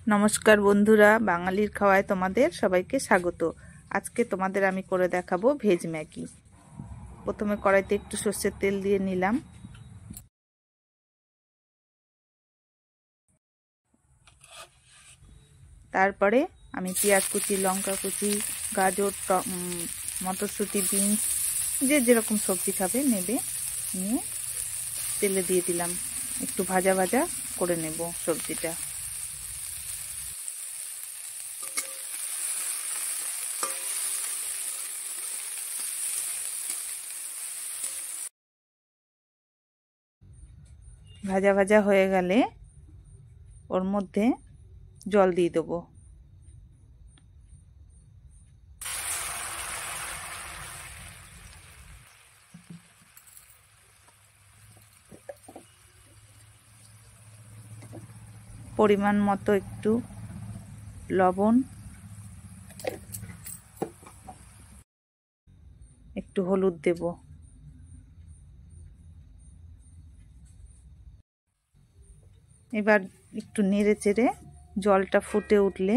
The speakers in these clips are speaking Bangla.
নমস্কার বন্ধুরা, বাঙালির খাওয়ায় তোমাদের সবাইকে স্বাগত। আজকে তোমাদের আমি করে দেখাবো ভেজ ম্যাগি। প্রথমে কড়াইতে একটু সর্ষের তেল দিয়ে নিলাম। তারপরে আমি পেঁয়াজ কুচি, লঙ্কা কুচি, গাজর, মটরশুঁটি, বিনস, যে যেরকম সবজি খাবে নেবে, নিয়ে তেলে দিয়ে দিলাম। একটু ভাজা ভাজা করে নেব সবজিটা। ভাজা ভাজা হয়ে গেলে ওর মধ্যে জল দিয়ে দেবো। পরিমাণ মতো একটু লবণ, একটু হলুদ দেব। এবার একটু নেড়ে চেড়ে জলটা ফুটে উঠলে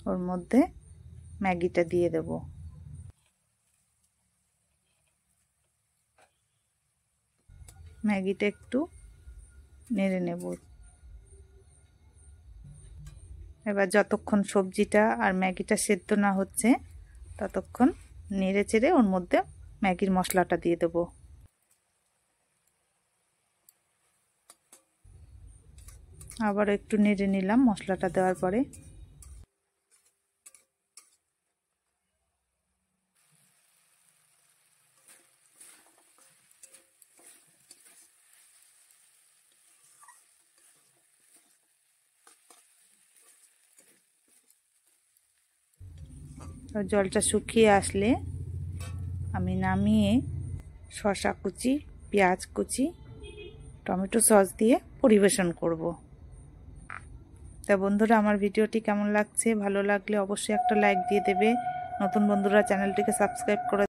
ওর মধ্যে ম্যাগিটা দিয়ে দেব। ম্যাগিটা একটু নেড়ে নেব। এবার যতক্ষণ সবজিটা আর ম্যাগিটা সেদ্ধ না হচ্ছে ততক্ষণ নেড়ে চেড়ে ওর মধ্যে ম্যাগির মশলাটা দিয়ে দেব। আবার একটু নেড়ে নিলাম মশলাটা দেওয়ার পরে। জলটা শুকিয়ে আসলে আমি নামিয়ে শসা কুচি, পেঁয়াজ কুচি, টমেটো সস দিয়ে পরিবেশন করব। তা বন্ধুরা, আমার ভিডিওটি কেমন লাগছে? ভালো লাগলে অবশ্যই একটা লাইক দিয়ে দেবে। নতুন বন্ধুরা চ্যানেলটিকে সাবস্ক্রাইব করে